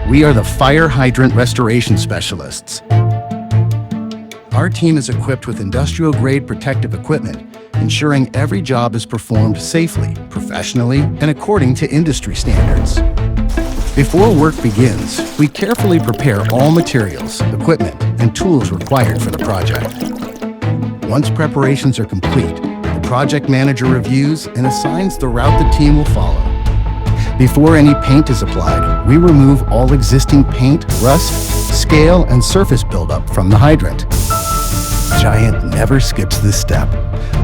We are the fire hydrant restoration specialists. Our team is equipped with industrial-grade protective equipment, ensuring every job is performed safely, professionally, and according to industry standards. Before work begins, we carefully prepare all materials, equipment, and tools required for the project. Once preparations are complete, the project manager reviews and assigns the route the team will follow. Before any paint is applied, we remove all existing paint, rust, scale, and surface buildup from the hydrant. Giant never skips this step.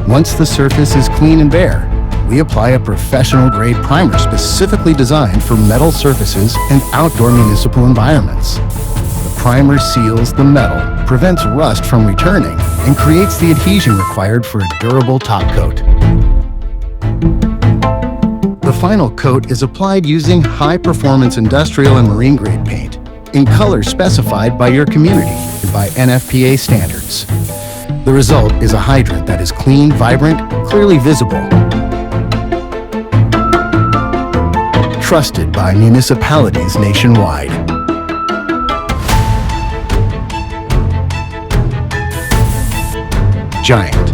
Once the surface is clean and bare, we apply a professional-grade primer specifically designed for metal surfaces and outdoor municipal environments. The primer seals the metal, prevents rust from returning, and creates the adhesion required for a durable top coat. The final coat is applied using high-performance industrial and marine-grade paint in colors specified by your community and by NFPA standards. The result is a hydrant that is clean, vibrant, clearly visible. Trusted by municipalities nationwide. Giant.